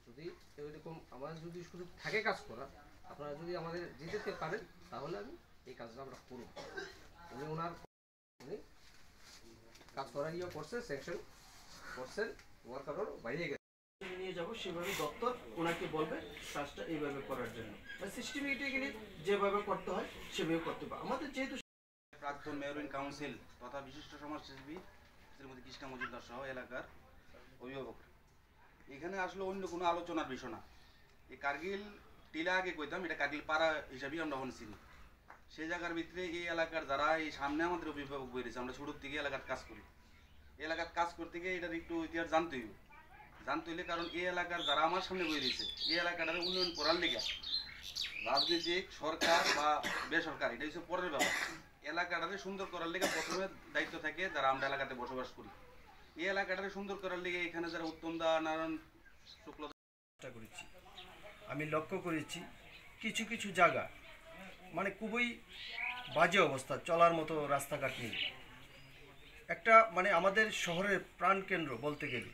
যদি এরকম আমার যদি সুযোগ থাকে কাজ করার, আপনারা যদি আমাদের যেতে পারেন তাহলে আমি এই কাজটা আমরা করব। উনি কাজ করার করছে, স্যাংশন করছেন, ওয়ার্কারও বাইরে গেছে নিয়ে যাব, সেভাবে দপ্তর ওনাকে বলবে কাজটা এইভাবে করার জন্য, সিস্টেমেটিক্যালি যেভাবে করতে হয় সেভাবে করতে হবে। আমাদের যেহেতু প্রাক্তন মেয়র কাউন্সিল তথা বিশিষ্ট সমাজসেবী শ্রীমতী কৃষ্ণা মজুমদার সহ এলাকার অভিভাবক, এখানে আসলে অন্য কোনো আলোচনার বিষয় না। এই কার্গিল টিলা আগে কইতাম, এটা কার্গিল পাড়া হিসাবেই আমরা হন চিনি। সেই জায়গার ভিতরে এই এলাকার যারা এই সামনে আমাদের অভিভাবক বেরিয়েছে, আমরা ছোটোর থেকে এলাকার কাজ করি। এলাকার কাজ করতে গিয়ে এটার একটু ইতিহাস জানতে হইলে, কারণ এই এলাকার যারা আমার সামনে বেরিয়েছে এই এলাকাটার উন্নয়ন করার লেগে রাজনৈতিক সরকার বা বেসরকার এটা হচ্ছে পরের ব্যাপার। এলাকাটাকে সুন্দর করার লেগে প্রথমে দায়িত্ব থাকে যারা আমরা এলাকাতে বসবাস করি। এই এলাকাটাকে সুন্দর করার লেগে এখানে যারা উত্তম দা, নারায়ণ শুক্ল চেষ্টা করেছি, আমি লক্ষ্য করেছি কিছু কিছু জায়গা মানে খুবই বাজে অবস্থা, চলার মতো রাস্তাঘাট নেই। একটা মানে আমাদের শহরের প্রাণকেন্দ্র বলতে গেলে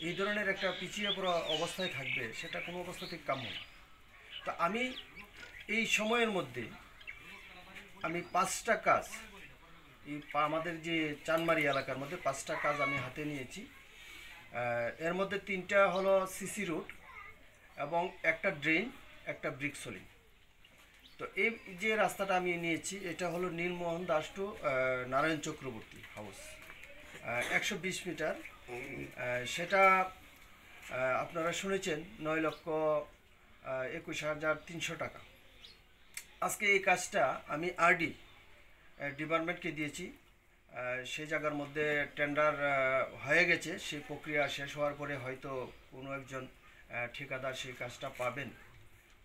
এই ধরনের একটা পিছিয়ে পড়া অবস্থায় থাকবে, সেটা কোনো অবস্থাতেই কাম্য না। তা আমি এই সময়ের মধ্যে আমি 5টা কাজ, এই আমাদের যে চানমারি এলাকার মধ্যে 5টা কাজ আমি হাতে নিয়েছি। এর মধ্যে 3টা হলো সিসি রোড এবং একটা ড্রেন, একটা ব্রিক সলিং। তো এই যে রাস্তাটা আমি নিয়েছি এটা হলো Nilmohan Das to Narayan Chakraborty house, 120 metre. সেটা আপনারা শুনেছেন 9,21,300 টাকা। আজকে এই কাজটা আমি আরডি ডিপার্টমেন্টকে দিয়েছি। সেই জায়গার মধ্যে টেন্ডার হয়ে গেছে, সেই প্রক্রিয়া শেষ হওয়ার পরে হয়তো কোনো একজন ঠিকাদার সেই কাজটা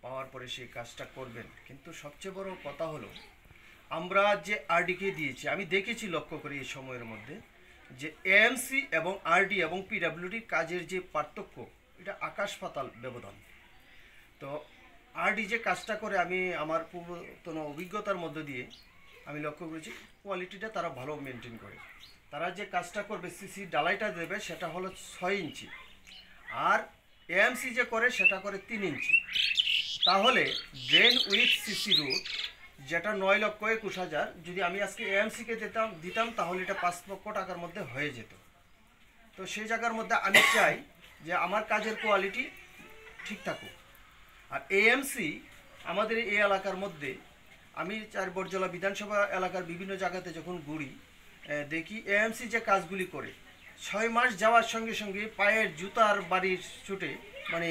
পাওয়ার পরে সেই কাজটা করবেন। কিন্তু সবচেয়ে বড় কথা হলো আমরা যে আরডিকে দিয়েছি, আমি দেখেছি লক্ষ্য করি এই সময়ের মধ্যে যে এএমসি এবং আরডি এবং পিডাব্লিউডির কাজের যে পার্থক্য, এটা আকাশ পাতাল ব্যবধান। তো আরডি যে কাজটা করে আমি আমার পূর্বতন অভিজ্ঞতার মধ্য দিয়ে আমি লক্ষ্য করেছি কোয়ালিটিটা তারা ভালো মেনটেন করে। তারা যে কাজটা করবে, সিসি ডালাইটা দেবে সেটা হলো 6 ইঞ্চি, আর এএমসি যে করে সেটা করে 3 ইঞ্চি। তাহলে ড্রেন উইথ সিসি রুট যেটা 9,21,000, যদি আমি আজকে এএমসিকে দিতাম তাহলে এটা 5 লক্ষ টাকার মধ্যে হয়ে যেত। তো সেই জায়গার মধ্যে আমি চাই যে আমার কাজের কোয়ালিটি ঠিক থাকুক। আর এএমসি আমাদের এই এলাকার মধ্যে আমি 4 বরজলা বিধানসভা এলাকার বিভিন্ন জায়গাতে যখন ঘুরি দেখি এএমসি যে কাজগুলি করে 6 মাস যাওয়ার সঙ্গে সঙ্গে পায়ের জুতার বাড়ির ছুটে মানে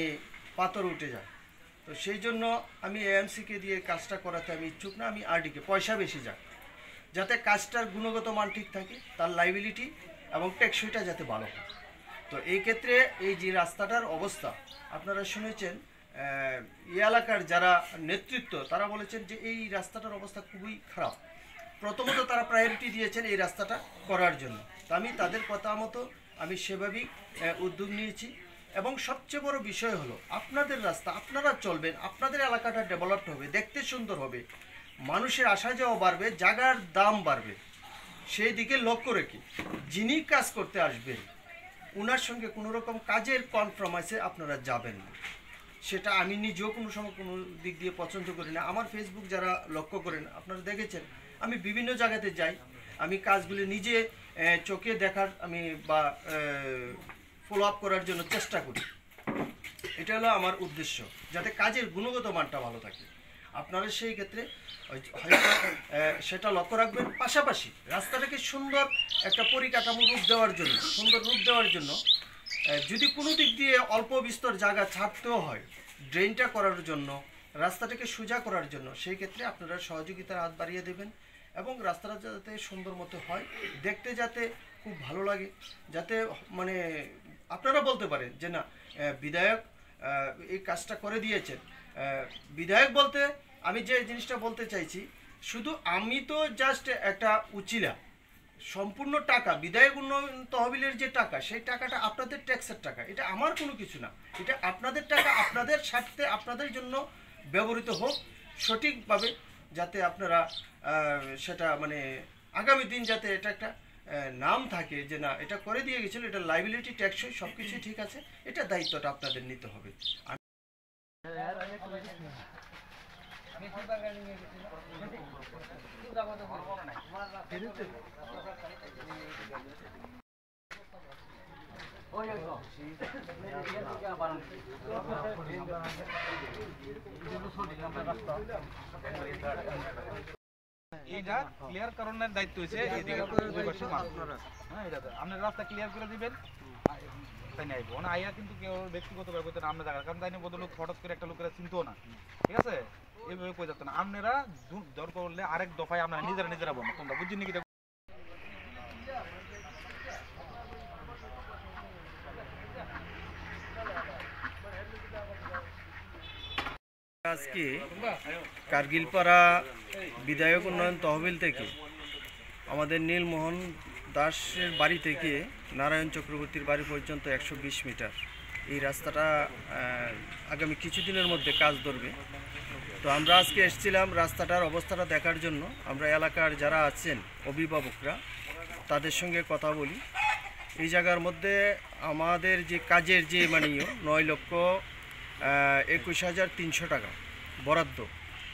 পাথর উঠে যায়। তো সেই জন্য আমি এএমসিকে দিয়ে কাজটা করাতে আমি ইচ্ছুক না, আমি আরডিকে পয়সা বেশি যাক, যাতে কাজটার গুণগত মান ঠিক থাকে, তার লাইবিলিটি এবং টেকসইটা যাতে ভালো হয়। তো এই ক্ষেত্রে এই যে রাস্তাটার অবস্থা আপনারা শুনেছেন, এই এলাকার যারা নেতৃত্ব তারা বলেছেন যে এই রাস্তাটার অবস্থা খুবই খারাপ। প্রথমত তারা প্রায়োরিটি দিয়েছেন এই রাস্তাটা করার জন্য, তো আমি তাদের কথা মতো আমি সেভাবেই উদ্যোগ নিয়েছি। এবং সবচেয়ে বড় বিষয় হলো আপনাদের রাস্তা, আপনারা চলবেন, আপনাদের এলাকাটা ডেভেলপড হবে, দেখতে সুন্দর হবে, মানুষের আসা যাওয়া বাড়বে, জায়গার দাম বাড়বে। সেই দিকে লক্ষ্য রেখে যিনি কাজ করতে আসবেন ওনার সঙ্গে কোনো রকম কাজের কনফার্মাইসে আপনারা যাবেন না। সেটা আমি নিজেও কোনো সময় কোনো দিক দিয়ে পছন্দ করি না। আমার ফেসবুক যারা লক্ষ্য করেন আপনারা দেখেছেন, আমি বিভিন্ন জায়গাতে যাই, আমি কাজগুলি নিজে চোখে দেখার আমি বা ফলো আপ করার জন্য চেষ্টা করি। এটা হলো আমার উদ্দেশ্য, যাতে কাজের গুণগত মানটা ভালো থাকে। আপনারা সেই ক্ষেত্রে হয়তো সেটা লক্ষ্য রাখবেন। পাশাপাশি রাস্তাটাকে সুন্দর একটা পরিকাঠামো সুন্দর রূপ দেওয়ার জন্য যদি কোনো দিক দিয়ে অল্প বিস্তর জায়গা ছাড়তেও হয় ড্রেনটা করার জন্য, রাস্তাটাকে সোজা করার জন্য, সেই ক্ষেত্রে আপনারা সহযোগিতার হাত বাড়িয়ে দেবেন এবং রাস্তাটা যাতে সুন্দর মতো হয়, দেখতে যাতে খুব ভালো লাগে, যাতে মানে আপনারা বলতে পারেন যে না বিধায়ক এই কাজটা করে দিয়েছেন। বিধায়ক বলতে আমি যে জিনিসটা বলতে চাইছি, শুধু আমি তো জাস্ট একটা উচিলা, সম্পূর্ণ টাকা বিধায়ক উন্নয়ন তহবিলের যে টাকা, সেই টাকাটা আপনাদের ট্যাক্সের টাকা, এটা আমার কোনো কিছু না, এটা আপনাদের টাকা, আপনাদের স্বার্থে আপনাদের জন্য ব্যবহৃত হোক সঠিকভাবে, যাতে আপনারা সেটা মানে আগামী দিন যাতে এটা একটা নাম থাকে যে না এটা করে দিয়ে গেছিল, এটা লাইবিলিটি ট্যাক্সই সব কিছুই ঠিক আছে, এটা দায়িত্বটা আপনাদের নিতে হবে। এইটা ক্লিয়ার করানোর দায়িত্ব হচ্ছে এদিকে হ্যাঁ, এটা আপনার রাস্তা ক্লিয়ার করে দিবেন, তাই না? না আইয়া কিন্তু কেউ ব্যক্তিগত ব্যাপার করতে না আমরা জায়গা, কারণ তাই না বদল হঠাৎ করে একটা লোকেরা চিনতো না, ঠিক আছে? এইভাবে কই যাচ্ছে না, আপনারা দরকার করলে আরেক দফায় আপনারা নিজেরা বলো, তোমরা বুঝছেন নাকি? আজকে কার্গিলপাড়া বিধায়ক উন্নয়ন তহবিল থেকে আমাদের নীলমোহন দাসের বাড়ি থেকে নারায়ণ চক্রবর্তীর বাড়ি পর্যন্ত 120 মিটার এই রাস্তাটা আগামী কিছুদিনের মধ্যে কাজ ধরবে। তো আমরা আজকে এসেছিলাম রাস্তাটার অবস্থাটা দেখার জন্য। আমরা এলাকার যারা আছেন অভিভাবকরা তাদের সঙ্গে কথা বলি। এই জায়গার মধ্যে আমাদের যে কাজের যে মাননীয় 9,21,300 টাকা বরাদ্দ,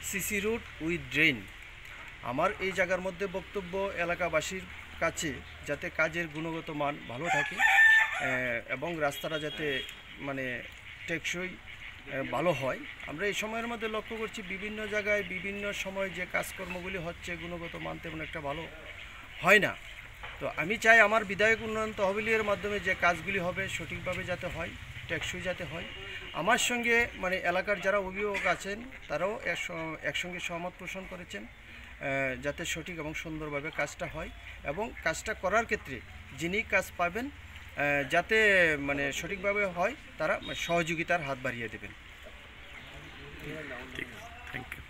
সিসি রুট উইথ ড্রেন। আমার এই জায়গার মধ্যে বক্তব্য এলাকাবাসীর কাছে যাতে কাজের গুণগত মান ভালো থাকে এবং রাস্তাটা যাতে মানে টেকসই ভালো হয়। আমরা এই সময়ের মধ্যে লক্ষ্য করছি বিভিন্ন জায়গায় বিভিন্ন সময় যে কাজকর্মগুলি হচ্ছে গুণগত মান তেমন একটা ভালো হয় না। তো আমি চাই আমার বিধায়ক উন্নয়ন তহবিলের মাধ্যমে যে কাজগুলি হবে সঠিকভাবে যাতে হয়, টেকসই যাতে হয়। আমার সঙ্গে মানে এলাকার যারা অভিভাবক আছেন তারাও একসঙ্গে সহমত পোষণ করেছেন যাতে সঠিক এবং সুন্দরভাবে কাজটা হয়, এবং কাজটা করার ক্ষেত্রে যিনি কাজ পাবেন যাতে মানে সঠিকভাবে হয় তারা সহযোগিতার হাত বাড়িয়ে দেবেন। ঠিক আছে, থ্যাংক ইউ।